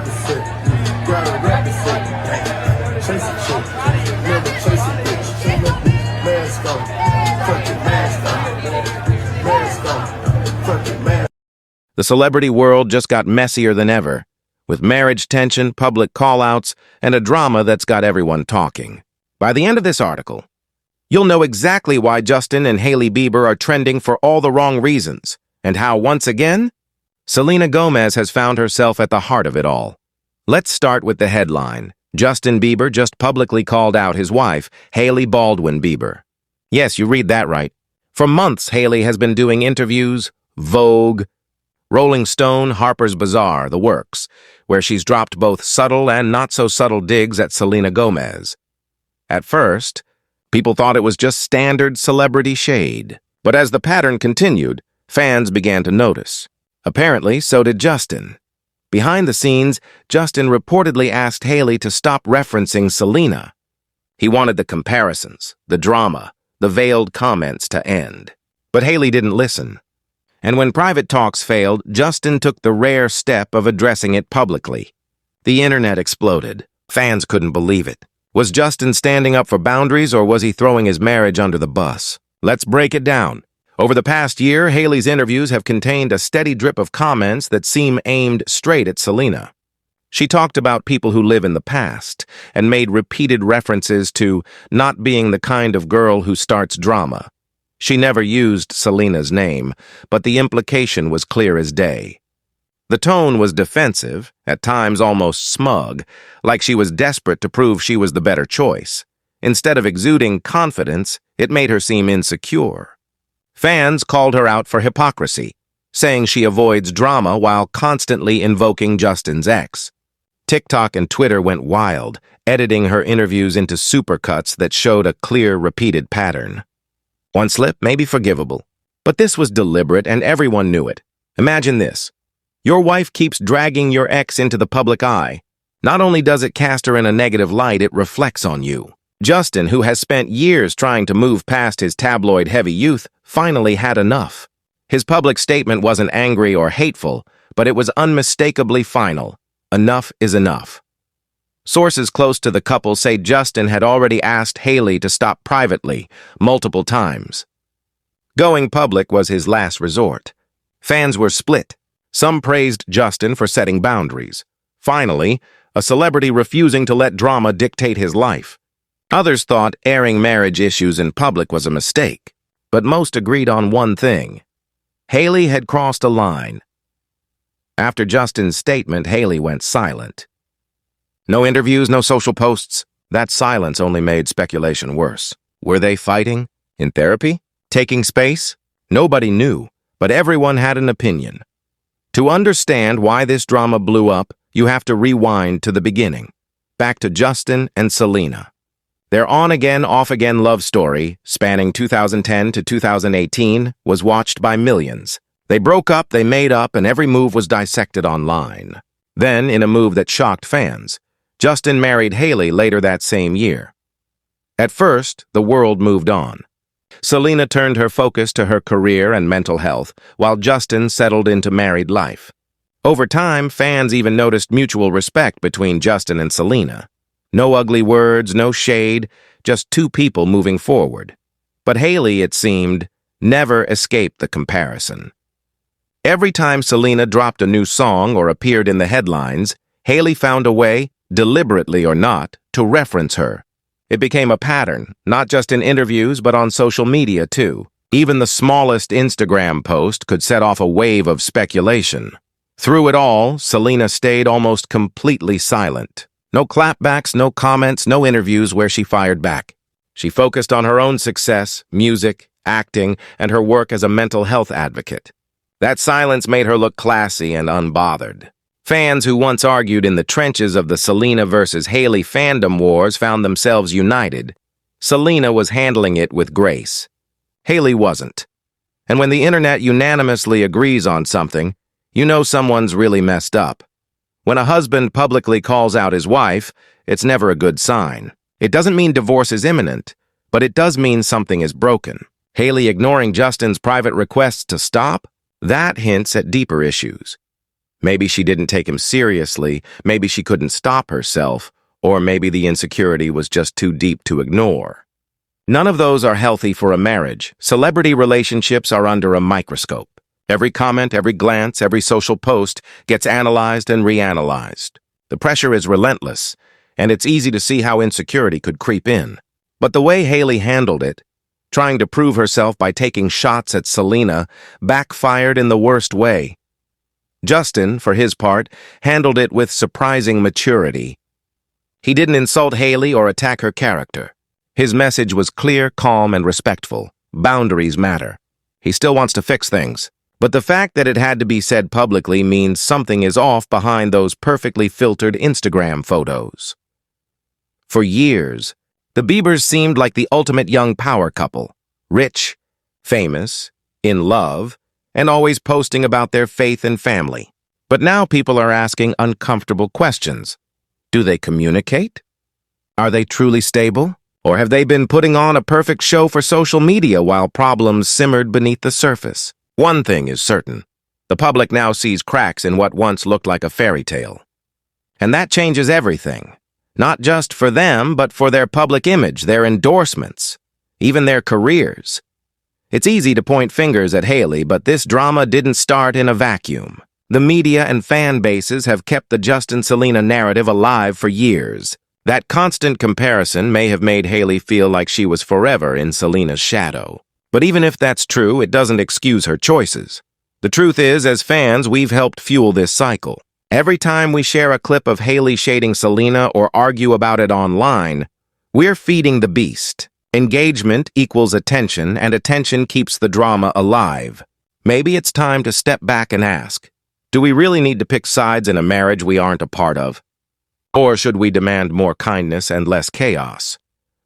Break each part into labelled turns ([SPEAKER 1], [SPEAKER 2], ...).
[SPEAKER 1] represent. Gotta represent. Chase a chick. Never chase a bitch. She let me mask on. Fuck it, mask on. Mask on. Fuck it, mask.
[SPEAKER 2] The celebrity world just got messier than ever, with marriage tension, public callouts, and a drama that's got everyone talking. By the end of this article, you'll know exactly why Justin and Hailey Bieber are trending for all the wrong reasons, and how, once again, Selena Gomez has found herself at the heart of it all. Let's start with the headline. Justin Bieber just publicly called out his wife, Hailey Baldwin Bieber. Yes, you read that right. For months, Hailey has been doing interviews, Vogue, Rolling Stone, Harper's Bazaar, the works, where she's dropped both subtle and not-so-subtle digs at Selena Gomez. At first, people thought it was just standard celebrity shade. But as the pattern continued, fans began to notice. Apparently, so did Justin. Behind the scenes, Justin reportedly asked Hailey to stop referencing Selena. He wanted the comparisons, the drama, the veiled comments to end. But Hailey didn't listen. And when private talks failed, Justin took the rare step of addressing it publicly. The internet exploded. Fans couldn't believe it. Was Justin standing up for boundaries, or was he throwing his marriage under the bus? Let's break it down. Over the past year, Hailey's interviews have contained a steady drip of comments that seem aimed straight at Selena. She talked about people who live in the past and made repeated references to not being the kind of girl who starts drama. She never used Selena's name, but the implication was clear as day. The tone was defensive, at times almost smug, like she was desperate to prove she was the better choice. Instead of exuding confidence, it made her seem insecure. Fans called her out for hypocrisy, saying she avoids drama while constantly invoking Justin's ex. TikTok and Twitter went wild, editing her interviews into supercuts that showed a clear, repeated pattern. One slip may be forgivable, but this was deliberate and everyone knew it. Imagine this. Your wife keeps dragging your ex into the public eye. Not only does it cast her in a negative light, it reflects on you. Justin, who has spent years trying to move past his tabloid-heavy youth, finally had enough. His public statement wasn't angry or hateful, but it was unmistakably final. Enough is enough. Sources close to the couple say Justin had already asked Hailey to stop privately, multiple times. Going public was his last resort. Fans were split. Some praised Justin for setting boundaries. Finally, a celebrity refusing to let drama dictate his life. Others thought airing marriage issues in public was a mistake, but most agreed on one thing. Hailey had crossed a line. After Justin's statement, Hailey went silent. No interviews, no social posts. That silence only made speculation worse. Were they fighting? In therapy? Taking space? Nobody knew, but everyone had an opinion. To understand why this drama blew up, you have to rewind to the beginning. Back to Justin and Selena. Their on-again, off-again love story, spanning 2010 to 2018, was watched by millions. They broke up, they made up, and every move was dissected online. Then, in a move that shocked fans, Justin married Hailey later that same year. At first, the world moved on. Selena turned her focus to her career and mental health, while Justin settled into married life. Over time, fans even noticed mutual respect between Justin and Selena. No ugly words, no shade, just two people moving forward. But Hailey, it seemed, never escaped the comparison. Every time Selena dropped a new song or appeared in the headlines, Hailey found a way, deliberately or not, to reference her. It became a pattern, not just in interviews but on social media too. Even the smallest Instagram post could set off a wave of speculation. Through it all, Selena stayed almost completely silent. No clapbacks, no comments, no interviews where she fired back. She focused on her own success, music, acting, and her work as a mental health advocate. That silence made her look classy and unbothered. Fans who once argued in the trenches of the Selena versus Hailey fandom wars found themselves united. Selena was handling it with grace. Hailey wasn't. And when the internet unanimously agrees on something, you know someone's really messed up. When a husband publicly calls out his wife, it's never a good sign. It doesn't mean divorce is imminent, but it does mean something is broken. Hailey ignoring Justin's private requests to stop? That hints at deeper issues. Maybe she didn't take him seriously, maybe she couldn't stop herself, or maybe the insecurity was just too deep to ignore. None of those are healthy for a marriage. Celebrity relationships are under a microscope. Every comment, every glance, every social post gets analyzed and reanalyzed. The pressure is relentless, and it's easy to see how insecurity could creep in. But the way Hailey handled it, trying to prove herself by taking shots at Selena, backfired in the worst way. Justin, for his part, handled it with surprising maturity. He didn't insult Hailey or attack her character. His message was clear, calm, and respectful. Boundaries matter. He still wants to fix things. But the fact that it had to be said publicly means something is off behind those perfectly filtered Instagram photos. For years, the Biebers seemed like the ultimate young power couple. Rich, famous, in love, and always posting about their faith and family. But now people are asking uncomfortable questions. Do they communicate? Are they truly stable? Or have they been putting on a perfect show for social media while problems simmered beneath the surface? One thing is certain. The public now sees cracks in what once looked like a fairy tale. And that changes everything. Not just for them, but for their public image, their endorsements, even their careers. It's easy to point fingers at Hailey, but this drama didn't start in a vacuum. The media and fan bases have kept the Justin-Selena narrative alive for years. That constant comparison may have made Hailey feel like she was forever in Selena's shadow. But even if that's true, it doesn't excuse her choices. The truth is, as fans, we've helped fuel this cycle. Every time we share a clip of Hailey shading Selena or argue about it online, we're feeding the beast. Engagement equals attention, and attention keeps the drama alive. Maybe it's time to step back and ask, do we really need to pick sides in a marriage we aren't a part of? Or should we demand more kindness and less chaos,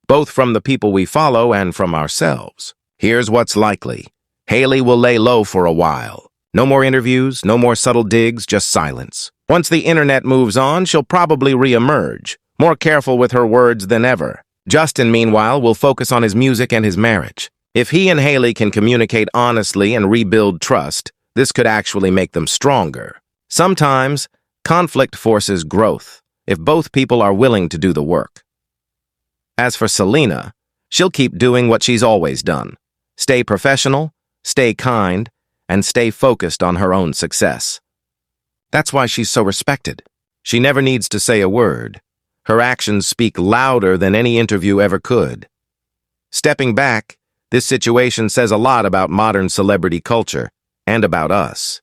[SPEAKER 2] both from the people we follow and from ourselves? Here's what's likely. Hailey will lay low for a while. No more interviews, no more subtle digs, just silence. Once the internet moves on, she'll probably re-emerge, more careful with her words than ever. Justin, meanwhile, will focus on his music and his marriage. If he and Hailey can communicate honestly and rebuild trust, this could actually make them stronger. Sometimes, conflict forces growth, if both people are willing to do the work. As for Selena, she'll keep doing what she's always done. Stay professional, stay kind, and stay focused on her own success. That's why she's so respected. She never needs to say a word. Her actions speak louder than any interview ever could. Stepping back, this situation says a lot about modern celebrity culture and about us.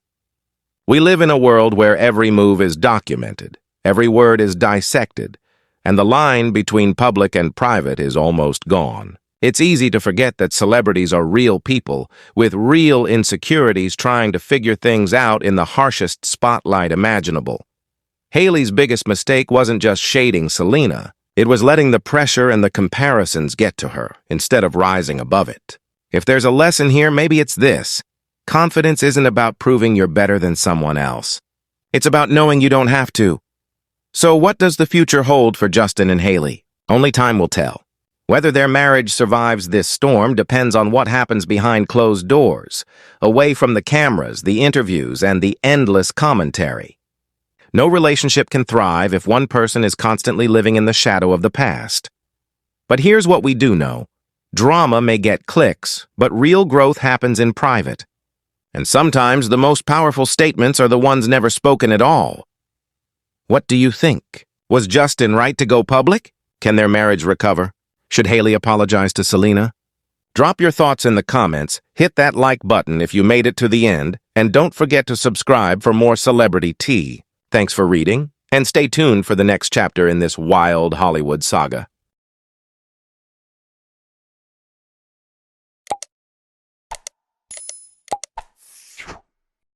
[SPEAKER 2] We live in a world where every move is documented, every word is dissected, and the line between public and private is almost gone. It's easy to forget that celebrities are real people with real insecurities trying to figure things out in the harshest spotlight imaginable. Hailey's biggest mistake wasn't just shading Selena. It was letting the pressure and the comparisons get to her instead of rising above it. If there's a lesson here, maybe it's this. Confidence isn't about proving you're better than someone else. It's about knowing you don't have to. So what does the future hold for Justin and Hailey? Only time will tell. Whether their marriage survives this storm depends on what happens behind closed doors, away from the cameras, the interviews, and the endless commentary. No relationship can thrive if one person is constantly living in the shadow of the past. But here's what we do know. Drama may get clicks, but real growth happens in private. And sometimes the most powerful statements are the ones never spoken at all. What do you think? Was Justin right to go public? Can their marriage recover? Should Hailey apologize to Selena? Drop your thoughts in the comments, hit that like button if you made it to the end, and don't forget to subscribe for more celebrity tea. Thanks for reading, and stay tuned for the next chapter in this wild Hollywood saga.